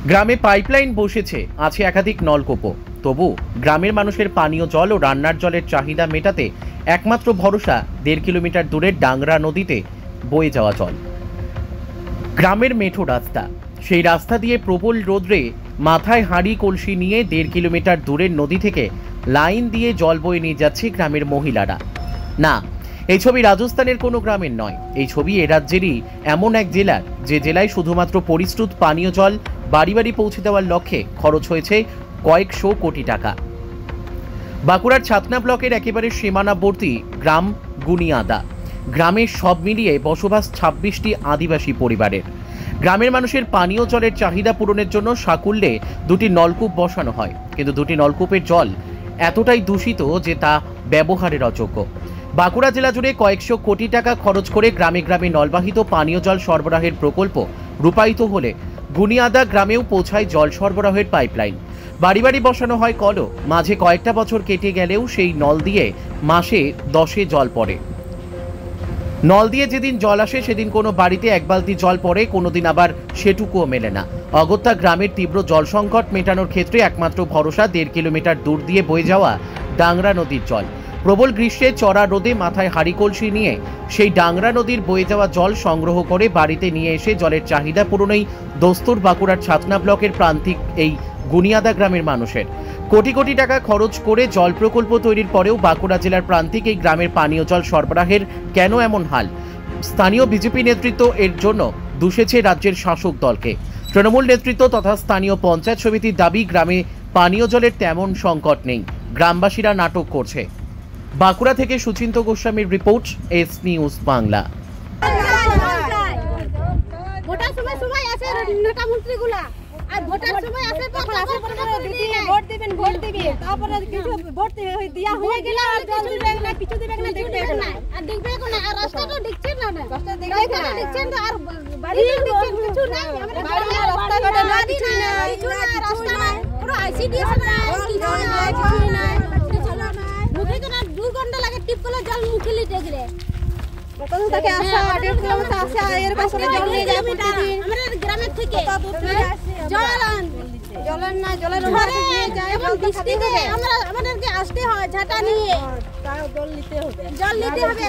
গ্রামে পাইপলাইন বসেছে, আছে একাধিক নলকূপও, তবু গ্রামের মানুষের পানীয় জল ও রান্নার জলের চাহিদা মেটাতে একমাত্র ভরসা 1.5 কিলোমিটার দূরের ডাংরা নদীতে বয়ে যাওয়া জল। গ্রামের মেঠো রাস্তা, সেই রাস্তা দিয়ে প্রবল রোদ্রে মাথায় হাঁড়ি কলসি নিয়ে 1.5 কিলোমিটার দূরের নদী থেকে লাইন দিয়ে জল বয়ে নিয়ে যাচ্ছে গ্রামের মহিলারা। না, এই ছবি রাজস্থানের কোনো গ্রামের নয়, এই ছবি এ রাজ্যেরই এমন এক জেলার, যে জেলায় শুধুমাত্র পরিশ্রুত পানীয় জল বাড়ি বাড়ি পৌঁছে দেওয়ার লক্ষ্যে খরচ হয়েছে কয়েকশো কোটি টাকা। বাঁকুড়ার ছাতনা ব্লকের একেবারে সীমানাবর্তী গ্রাম গুনিয়াদা গ্রামের সব মিলিয়ে বসবাস 26টি আদিবাসী পরিবারের। গ্রামের মানুষের পানীয় জলের চাহিদা পূরণের জন্য সাকুল্যে 2টি নলকূপ বসানো হয়, কিন্তু 2টি নলকূপের জল এতটাই দূষিত যে তা ব্যবহারের অযোগ্য। বাঁকুড়া জেলা জুড়ে কয়েকশো কোটি টাকা খরচ করে গ্রামে গ্রামে নলবাহিত পানীয় জল সরবরাহের প্রকল্প রূপায়িত হলে গুনিয়াদা গ্রামেও পৌঁছায় জল সরবরাহের পাইপলাইন। বাড়ি বাড়ি বসানো হয় কলও, মাঝে কয়েকটা বছর কেটে গেলেও সেই নল দিয়ে মাসে 10-এ জল পড়ে। নল দিয়ে যেদিন জল আসে সেদিন কোনো বাড়িতে 1 বালতি জল পড়ে, কোনোদিন আবার সেটুকুও মেলে না। অগত্যা গ্রামের তীব্র জল সংকট মেটানোর ক্ষেত্রে একমাত্র ভরসা 1.5 কিলোমিটার দূর দিয়ে বয়ে যাওয়া ডাংরা নদীর জল। প্রবল গ্রীষ্মে চড়া রোদে মাথায় হাঁড়ি কলসি নিয়ে সেই ডাংরা নদীর বয়ে যাওয়া জল সংগ্রহ করে বাড়িতে নিয়ে এসে জলের চাহিদা পূরণেই দস্তুর বাঁকুড়ার ছাতনা ব্লকের প্রান্তিক এই গুনিয়াদা গ্রামের মানুষের। কোটি কোটি টাকা খরচ করে জল প্রকল্প তৈরির পরেও বাঁকুড়া জেলার প্রান্তিক এই গ্রামের পানীয় জল সরবরাহের কেন এমন হাল? স্থানীয় বিজেপি নেতৃত্ব এর জন্য দুষেছে রাজ্যের শাসক দলকে। তৃণমূল নেতৃত্ব তথা স্থানীয় পঞ্চায়েত সমিতির দাবি, গ্রামে পানীয় জলের তেমন সংকট নেই, গ্রামবাসীরা নাটক করছে। বাঁকুড়া থেকে সুচিন্ত গোস্বামীর report, S news Bangla. Voter সময় আসে নেতা মন্ত্রীগুলা, আর ভোটার সময় আসে তখন আসে ভোট দিবেন তারপরে কিছু ভোট দিয়া হয়ে গেল আর জল দিবেন না, কিছু দিবেন না, দেখবে না আর দেখবে না, আর রাস্তাটা দেখছেন না, রাস্তা দেখছেন না, আর বাড়ি দেখছেন কিছু নাই, আমরা বাড়ি রাস্তাঘাটে না কিছু না, রাস্তা নাই, পুরো আইসিডিএস না, কিছু নাই মুখে তো না 2 ঘন্টা লাগে টিপ করে জল মুখে লিতে গেলে কত থেকে আসা 1.5 কিলোমিটার আসা, এর পাশে জল নিয়ে যায় প্রতিদিন আমাদের গ্রামের থেকে জলের ঘরে যায় এবং বৃষ্টিতে আমরা আমাদেরকে আসতে হয় ঝাঁটা নিয়ে, তাও জল নিতে হবে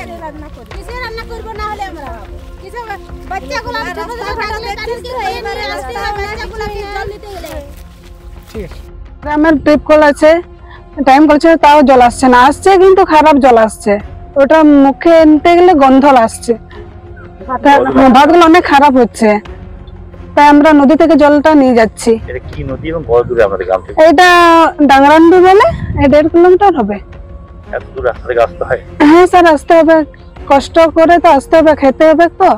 কিসে রান্না করব, না হলে আমরা কিসে বাচ্চাগুলো ছোট ছোট থাকলে তাদেরকে খেয়ে নিয়ে আসতে হয়, বাচ্চাগুলো জল নিতে গেলে। ঠিক আছে, গ্রামের টিপ কল আছে, টাইম কলছে, তাও জল আসছে না, আসছে কিন্তু খারাপ জল আসছে, ওটা মুখে নিতে গেলে গন্ধ আসছে, ভাতগুলো অনেক খারাপ হচ্ছে, তাই আমরা নদী থেকে জলটা নিয়ে যাচ্ছি। এটা কি নদী এবং কত দূরে আমাদের গ্রাম থেকে? এটা ডাংরান্ডি বলে, 1.5 কিলোমিটার হবে। এত দূর রাস্তা থেকে আসতে হয়? হ্যাঁ স্যার, আসতে হবে, কষ্ট করে তো আসতে হবে, খেতে হবে তো,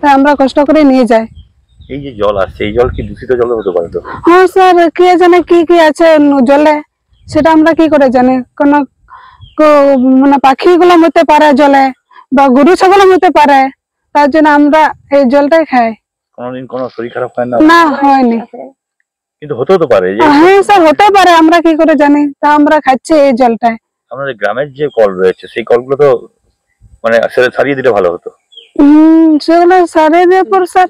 তাই আমরা কষ্ট করে নিয়ে যাই। এই যে জল আসছে, এই জল কি দূষিত জল হতে পারে? তো হ্যাঁ স্যার, কে জানে কি কি আছে জলে, সেটা আমরা কি করে জানি? কোন মানে পাখিগুলো মরতে পারে জলে, বা গরু ছাগল মরতে পারে, তার জন্য আমরা এই জলটাই খাই। কোনদিন কোনো শরীর খারাপ হয় না? না, হয়নি, কিন্তু হতেও তো পারে। হ্যাঁ স্যার, হতে পারে, আমরা কি করে জানি? তা আমরা খাচ্ছি এই জলটাই। আমাদের গ্রামের যে কল রয়েছে সেই কলগুলো তো মানে সারিয়ে দিলে ভালো হতো। সেগুলো সারিয়ে দিয়ে পর স্যার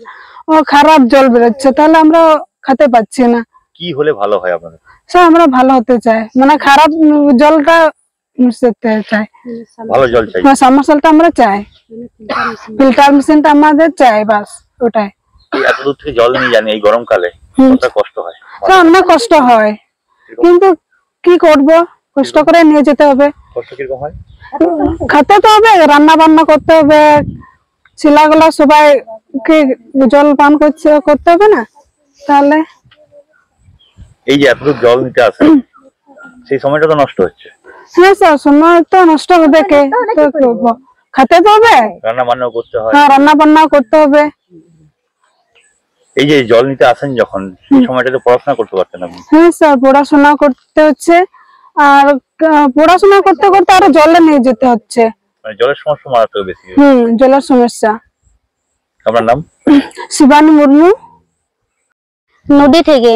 খারাপ জল বেরোচ্ছে, তাহলে আমরা খেতে পাচ্ছি না। কি হলে ভালো হয় আপনাদের? স্যার আমরা ভালো হতে চাই, মানে খারাপ জলটা মিশতে চাই, ভালো জল চাই, সাবমার্শালটা আমরা চাই, ফিল্টার মেশিনটা আমাদের চাই, বাস ওটাই। এত দূর থেকে জল নিয়ে জানি এই গরমকালে কতটা কষ্ট হয়? অনেক কষ্ট হয়, কিন্তু কি করব, কষ্ট করে নিয়ে যেতে হবে। কষ্ট কিরকম হয়? খেতে তো হবে, রান্না বান্না করতে হবে, ছেলেগুলা সবাই জল পান করতে হবে না, তাহলে এই যে এত দূর জল নিতে আসে সেই সময়টা তো নষ্ট হচ্ছে। হ্যাঁ স্যার, সময় তো নষ্ট হবে, কে করবো, খেতে তো হবে, রান্না বান্নাও করতে হয়। হ্যাঁ, রান্না বান্না করতে হবে। এই যে জল নিতে আসেন যখন, সেই সময়টাতে পড়াশোনা করতে পারতেন আপনি? হ্যাঁ স্যার, পড়াশোনা করতে হচ্ছে, আর পড়াশোনা করতে করতে আরো জলে নিয়ে যেতে হচ্ছে, মানে জলের সমস্যা মারাত্মক বেশি। জলের সমস্যা। আপনার নাম? শিবানী মুর্মু। নদী থেকে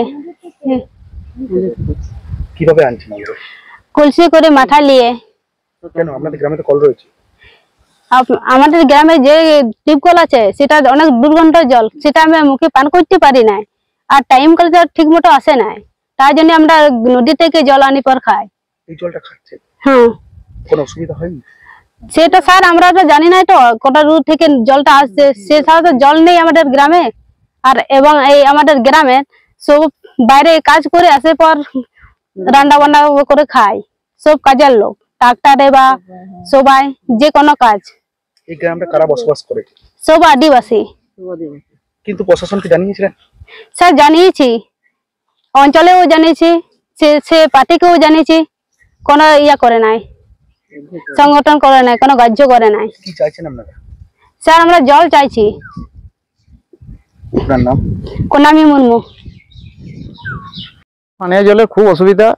কিভাবে আনছেন? কলসি করে মাথা নিয়ে। কেন আপনাদের গ্রামে তো কল রয়েছে? আমাদের গ্রামে যে টিউবকল আছে সেটা অনেক দুর্গন্ধ জল, সেটা আমি মুখে পান করতে পারি না, আর টাইম কলে তো ঠিক মতো আসে নাই, তাই জন্য আমরা নদী থেকে জল আনি পর খাই। এই জলটা খাচ্ছে হ্যাঁ, কোনো অসুবিধা হয়নি? সেটা স্যার আমরা তো জানি না, তো কটা দূর থেকে জলটা আসছে, সে ছাড়া তো জল নেই আমাদের গ্রামে। আর এবং এই আমাদের গ্রামে সব বাইরে কাজ করে আসে পর রান্না বান্না করে খায়, সব কাজের লোক, ট্রাক্টরে বা সবাই যে কোনো কাজ। এই গ্রামটা কারা বসবাস করে? সব আদিবাসী। কিন্তু প্রশাসনকে জানিয়েছিলেন? স্যার জানিয়েছি, অঞ্চলেও জানিয়েছি, সে পার্টিকেও জানিয়েছি, কোনো ইয়া করে নাই, সংগঠন করে নাই, কোনো গ্রাহ্য করে নাই। কি চাইছেন আপনারা? স্যার আমরা জল চাইছি। আপনার নাম? কোনামি মুর্মু। পানীয় জলের খুব অসুবিধা,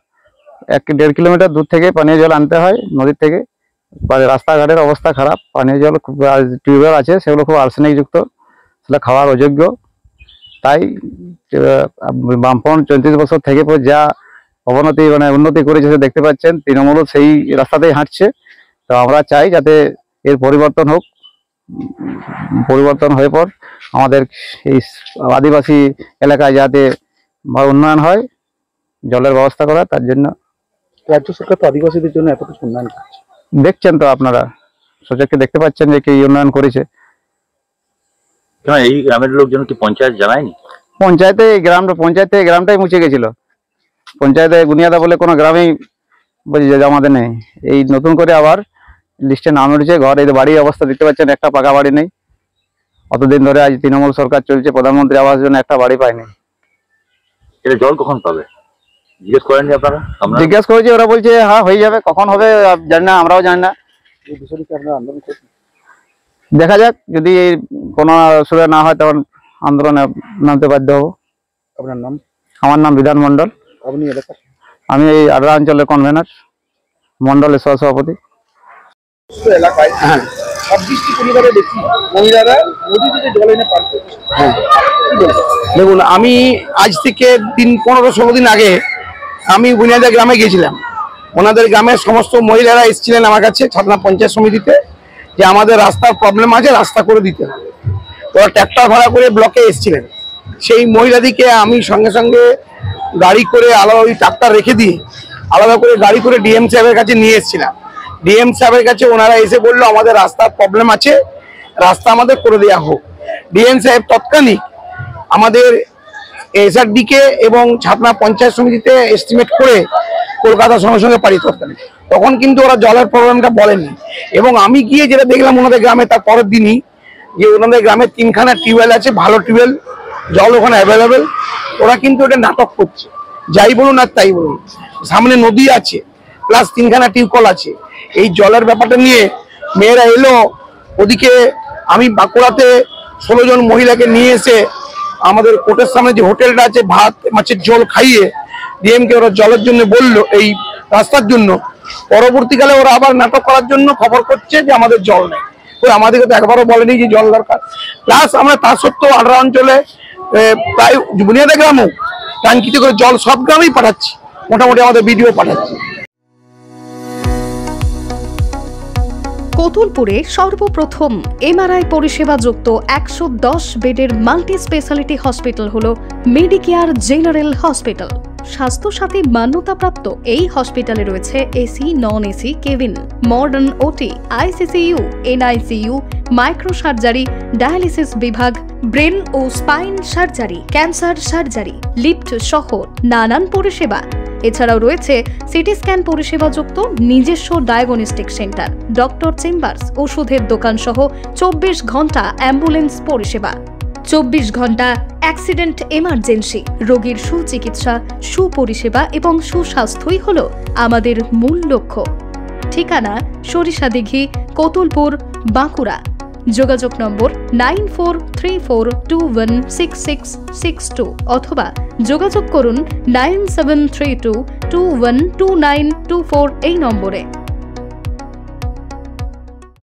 1-1.5 কিলোমিটার দূর থেকে পানীয় জল আনতে হয় নদীর থেকে। রাস্তাঘাটের অবস্থা খারাপ, পানীয় জল খুব, টিউবওয়েল আছে সেগুলো খুব আর্সেনিক যুক্ত, সেটা খাওয়ার অযোগ্য। তাই বামফ্রন্ট 34 বছর থেকে যা অবনতি উন্নতি করেছে সে দেখতে পাচ্ছেন, তৃণমূল সেই রাস্তাতেই হাঁটছে। তো আমরা চাই যাতে এর পরিবর্তন হোক, পরিবর্তন হয়ে পর আমাদের এই আদিবাসী এলাকায় যাতে উন্নয়ন হয়, জলের ব্যবস্থা করা, তার জন্য। রাজ্য সরকার তো আদিবাসীদের জন্য এত কিছু উন্নয়ন করছে, দেখছেন তো আপনারা, সচক্ষে দেখতে পাচ্ছেন যে কি উন্নয়ন করেছে। এই গ্রামের লোকজন কি পঞ্চায়েত জানায়নি? পঞ্চায়েতে গ্রামটাই মুছে গেছিল। পঞ্চায়েতে বুনিয়াদা বলে কোনো গ্রামেই বলছি যে আমাদের নেই। এই নতুন করে আবার লিস্টে নাম উঠেছে। ঘর, এই বাড়ির অবস্থা দেখতে পাচ্ছেন, একটা পাকা বাড়ি নেই। অতদিন ধরে আজ তৃণমূল সরকার চলছে, প্রধানমন্ত্রী আবাস জন্য একটা বাড়ি পায়নি। এটা জল কখন পাবে জিজ্ঞেস করেননি আপনারা? জিজ্ঞেস করেছি, ওরা বলছে হ্যাঁ হয়ে যাবে, কখন হবে জানি না, আমরাও জানি না। এই বিষয়টি আপনারা আন্দোলন করছেন? দেখা যাক, যদি কোনো সুবিধা না হয় তখন আন্দোলনে নামতে বাধ্য হবো। আপনার নাম? আমার নাম বিধান মন্ডল। আপনি এলাকার? আমি এই আড্রা অঞ্চলের কনভেনার, মন্ডলের সহসভাপতি। এলাকায় 26টি পরিবারের বেশি মহিলারা নদী থেকে জল এনে পান করছে। দেখুন, আমি আজ থেকে 15-16 দিন আগে আমি বুনিয়াদা গ্রামে গিয়েছিলাম। ওনাদের গ্রামের সমস্ত মহিলারা এসেছিলেন আমার কাছে ছাতনা পঞ্চায়েত সমিতিতে, যে আমাদের রাস্তার প্রবলেম আছে, রাস্তা করে দিতে হবে। ওরা ট্র্যাক্টর ভাড়া করে ব্লকে এসেছিলেন। সেই মহিলাদিকে আমি সঙ্গে সঙ্গে গাড়ি করে আলাদা, ওই ট্রাক্টর রেখে দিয়ে আলাদা করে গাড়ি করে ডিএম সাহেবের কাছে নিয়ে এসেছিলাম। ডিএম সাহেবের কাছে ওনারা এসে বললো আমাদের রাস্তার প্রবলেম আছে, রাস্তা আমাদের করে দেওয়া হোক। ডিএম সাহেব তৎক্ষণিক আমাদের এসআরডিকে এবং ছাতনা পঞ্চায়েত সমিতিতে এস্টিমেট করে কলকাতার সঙ্গে সঙ্গে পারি তৎক্ষণিক। তখন কিন্তু ওরা জলের প্রবলেমটা বলেনি। এবং আমি গিয়ে যেটা দেখলাম ওনাদের গ্রামে, তার পরের দিনই, যে ওনাদের গ্রামে 3খানা টিউবওয়েল আছে, ভালো টিউবওয়েল, জল ওখানে অ্যাভেলেবেল। ওরা কিন্তু এটা নাটক করছে, যাই বলুন আর তাই বলুন। সামনে নদী আছে, প্লাস 3খানা টিউবকল আছে। এই জলের ব্যাপারটা নিয়ে মেয়েরা এলো। ওদিকে আমি বাঁকুড়াতে 16 জন মহিলাকে নিয়ে এসে আমাদের কোর্টের সামনে যে হোটেলটা আছে, ভাত মাছের ঝোল খাইয়ে ডিএমকে ওরা জলের জন্য বললো, এই রাস্তার জন্য। পরবর্তীকালে ওরা আবার নাটক করার জন্য খবর করছে যে আমাদের জল নেই। আমাদেরকে তো একবারও বলেনি যে জল দরকার। প্লাস আমরা তা সত্ত্বেও আড্রা অঞ্চলে প্রায় বুনিয়াদা গ্রামও ট্যাঙ্কিতে করে জল সব গ্রামেই পাঠাচ্ছি, মোটামুটি আমাদের ভিডিও পাঠাচ্ছি। কতুলপুরে সর্বপ্রথম এমআরআই পরিষেবা যুক্ত 110 বেডের মাল্টি স্পেশালিটি হসপিটাল হল মেডিকেয়ার জেনারেল হসপিটাল। স্বাস্থ্যসাথী মান্যতাপ্রাপ্ত এই হসপিটালে রয়েছে AC, non AC cabin, modern OT, ICCU, NICU, micro surgery, dialysis বিভাগ, ব্রেন ও spine surgery, cancer surgery, lift সহ নানান পরিষেবা। এছাড়াও রয়েছে সিটি স্ক্যান পরিষেবা যুক্ত নিজস্ব ডায়াগনস্টিক সেন্টার, ডক্টর চেম্বার্স, ওষুধের দোকান সহ 24 ঘন্টা অ্যাম্বুলেন্স পরিষেবা। 24 ঘন্টা অ্যাক্সিডেন্ট এমার্জেন্সি, রোগীর সুচিকিৎসা, সুপরিষেবা এবং সুস্বাস্থ্যই হল আমাদের মূল লক্ষ্য। ঠিকানা সরিষাদিঘি, কতুলপুর, বাঁকুড়া। যোগাযোগ নম্বর 9434216662 অথবা যোগাযোগ করুন 9732212924 এই নম্বরে।